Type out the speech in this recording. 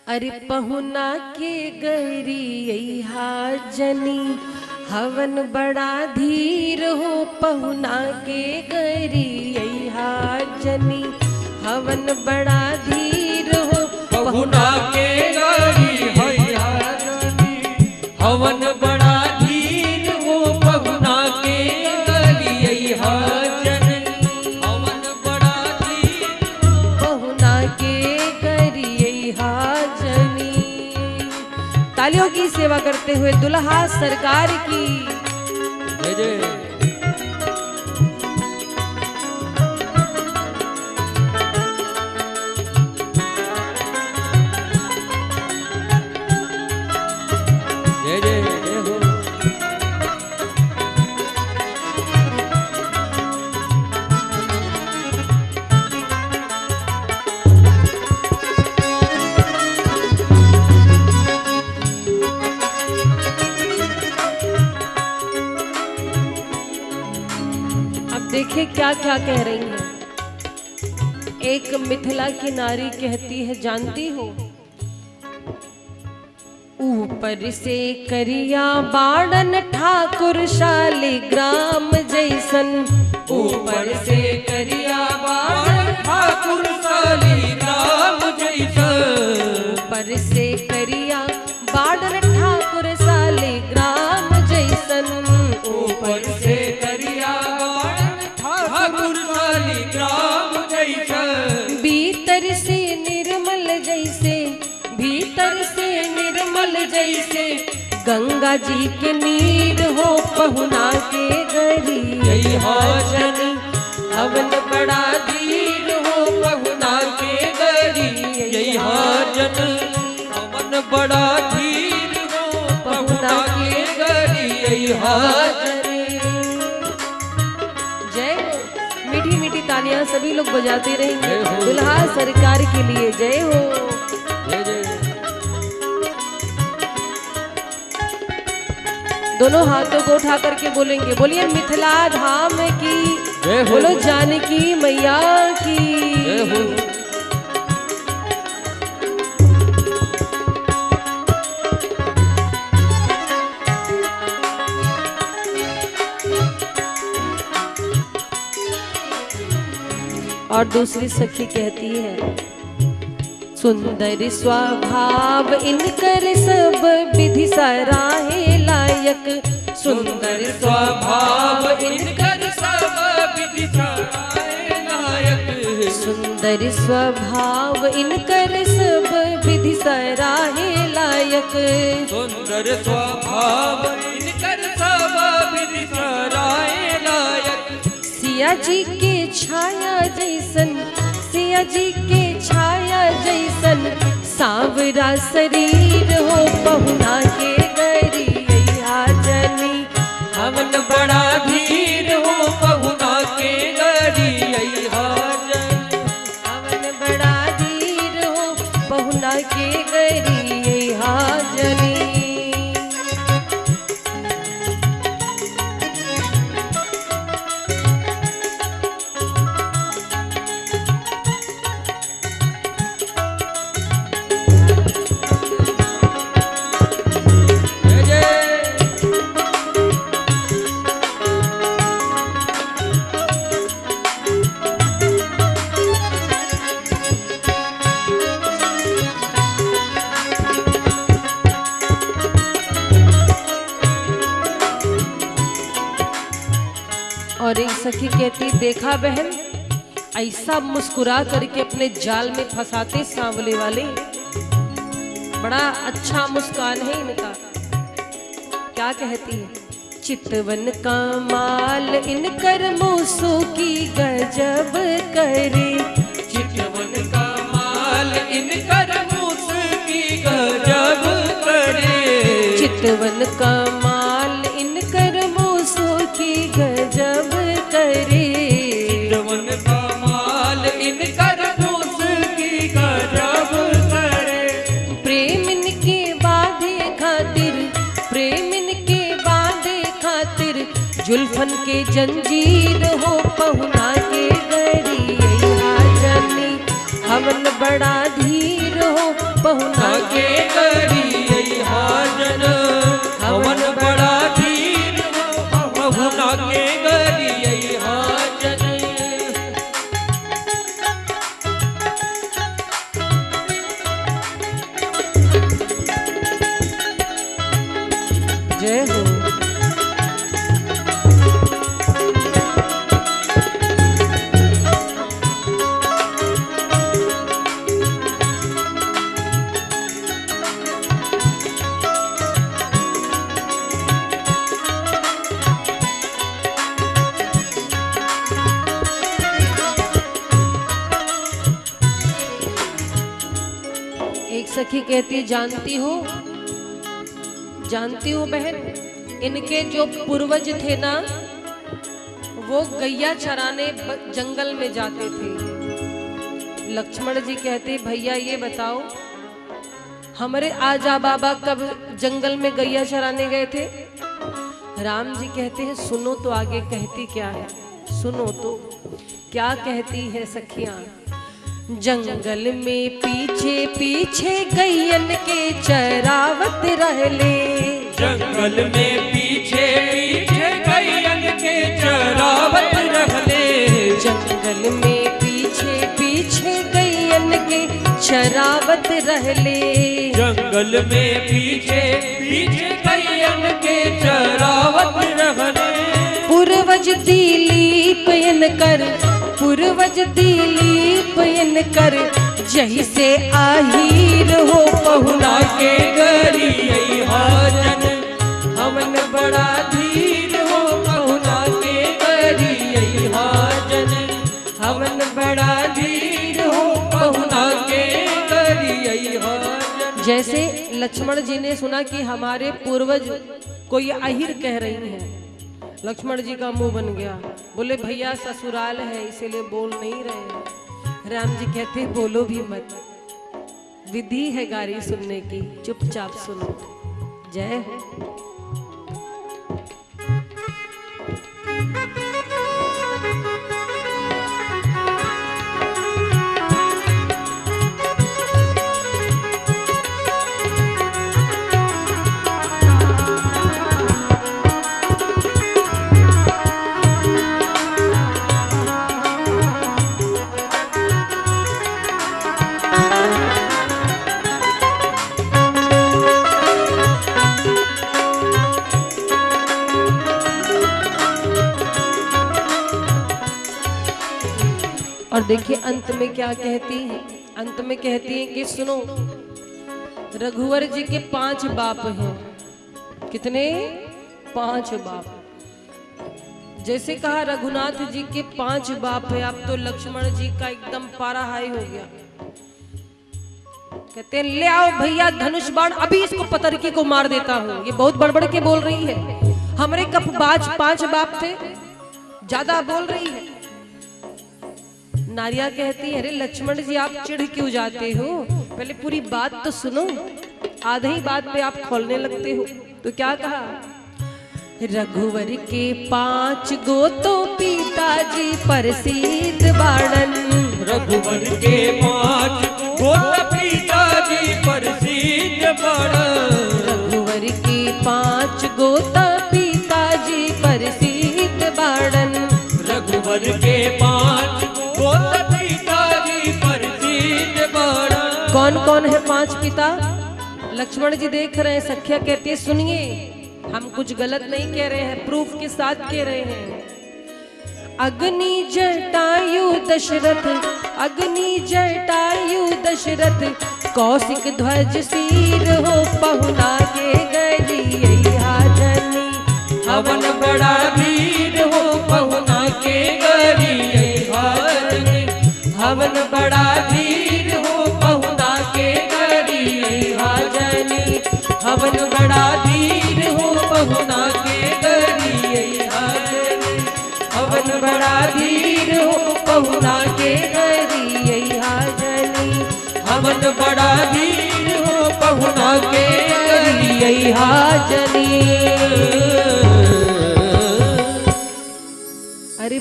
अरे पहुना के गरी जनी हवन बड़ा धीर हो। पहुना के गरी जनी हवन बड़ा धीर हो। पहुना के गरी जनी हवन बड़ा धीर हो। पहुना के गरी जनी हवन बड़ा धीर हो। पहुना के गरी जनी। तालियों की सेवा करते हुए दुल्हा सरकार की जय जय। देखिए क्या क्या कह रही हैं। एक मिथिला की नारी कहती है, जानती हो ऊपर से करिया बाड़न ठाकुर शालिग्राम जैसन। ऊपर से करिया बाड़न ठाकुर शालिग्राम जैसन। ऊपर से करिया बाड़न ठाकुर शालिग्राम जैसन। ऊपर से करिया ठाकुर शालिग्राम जैसन। भीतर से निर्मल जैसे, भीतर से निर्मल जैसे गंगा जी के नीर हो। पहुना के गरी जनी हवन बड़ा धीर हो। पहुना के गरी जनी हवन बड़ा धीर हो। पहुना के गरी जनी। जय हो। मीठी मीठी तालियां सभी लोग बजाते रहेंगे दुल्हा सरकार के लिए। जय हो। जय जय। दोनों हाथों को उठा करके बोलेंगे, बोलिए मिथिला धाम की जय हो। बोलो जानकी मैया की जय हो। और दूसरी सखी कहती है, सुंदर स्वभाव इनकर सब विधि सराहे लायक। सुंदर स्वभाव इनकर सब विधि सराहे लायक। सुंदर स्वभाव इनकर सब विधि सराहे लायक। सुंदर स्वभाव इनकर सब विधि सराहे लायक। सिया जी के छाया जैसन, सिया जी के छाया जैसन सांवरा शरीर हो। पहुना के गरी जनी हवन बड़ा धीर हो। पहुना के गरी जनी हवन बड़ा धीर हो। पहुना के गरी जनी। और एक सखी कहती, देखा बहन ऐसा मुस्कुरा करके अपने जाल में फंसाते सांवले वाले। बड़ा अच्छा मुस्कान है इनका। क्या कहती है, चितवन का माल इनकर मूसों की गजब करे। चितवन का माल इनकर मूस की गजब करे। चितवन का माल इनकर मूसों की गजब करे। चितवन का माल इनकर मूस की गजब करे। प्रेम इनके बांधे खातिर, प्रेम इनके बांधे खातिर जुल्फन के जंजीर हो। पहुना के गरी जनी हवन बड़ा धीर हो पहुना के करिए हाजन हवन बड़ा धीर हो पहुना के करिए हाजन। जय हो। एक सखी कहती जानती हो बहन, इनके जो पूर्वज थे ना वो गैया चराने जंगल में जाते थे। लक्ष्मण जी कहते भैया ये बताओ हमारे आजा बाबा कब जंगल में गैया चराने गए थे? राम जी कहते हैं सुनो तो आगे कहती क्या है, सुनो तो क्या कहती है सखियां। जंगल में पीछे पीछे गैयन के चरावत रहले, जंगल में पीछे पीछे गैयन के चरावत रहले, जंगल में पीछे पीछे गैयन के चरावत रहले, जंगल में पीछे पीछे गैयन के चरावत रहले। पूर्वज दिलीप इनकर पूर्वज दिलीप इनकर जही से आहीर हो पहुना के करिए हाजन हवन बड़ा धीर हो पहुना के करिए हाजन हवन बड़ा धीर हो पहुना के करिए हाजन। जैसे लक्ष्मण जी ने सुना कि हमारे पूर्वज को ये आहिर कह रही हैं, लक्ष्मण जी का मुंह बन गया, बोले भैया ससुराल है इसीलिए बोल नहीं रहे हैं। राम जी कहते बोलो भी मत, विधि है गारी सुनने की, चुपचाप सुनो। जय हो। और देखिए अंत में क्या कहती है, अंत में कहती है कि सुनो रघुवर जी के 5 बाप हैं। कितने? 5 बाप। जैसे कहा रघुनाथ जी के 5 बाप है, अब तो लक्ष्मण जी का एकदम पारा हाई हो गया। कहते हैं ले आओ भैया धनुष बाण, अभी इसको पतरकी को मार देता हूँ। ये बहुत बड़बड़ के बोल रही है, हमारे कब 5 बाप थे, ज्यादा बोल रही है। नारिया कहती है अरे लक्ष्मण जी आप चिढ़ क्यों जाते हो, पहले पूरी बात तो सुनो, आधे ही बात पे आप खोलने लगते हो। तो क्या कहा, रघुवर के 5 गो तो पिताजी प्रसिद्ध बाणन, रघुवर के 5 गो तो पिताजी प्रसिद्ध बाणन, रघुवर के 5 गो तो पिताजी प्रसिद्ध बाणन, रघुवर के 5 गो तो पिताजी प्रसिद्ध बाणन। कौन कौन है 5 पिता? लक्ष्मण जी देख रहे हैं, सखिया कहती है सुनिए हम कुछ गलत नहीं कह रहे हैं, प्रूफ के साथ कह रहे हैं। अग्नि जटायु दशरथ, अग्नि जटायु दशरथ, कौशिक ध्वज सिर हो पहुना के गई हाजनी, हवन बड़ा वीर हो पहुना के गई हाजनी, हवन बड़ा वीर हो पहुना के गई हाजनी, हवन बड़ा वीर हो पहुना के गई हाजनी, हवन बड़ा वीर हो पहुना के गई हाजनी, हवन बड़ा वीर हो पहुना के गई हाजनी।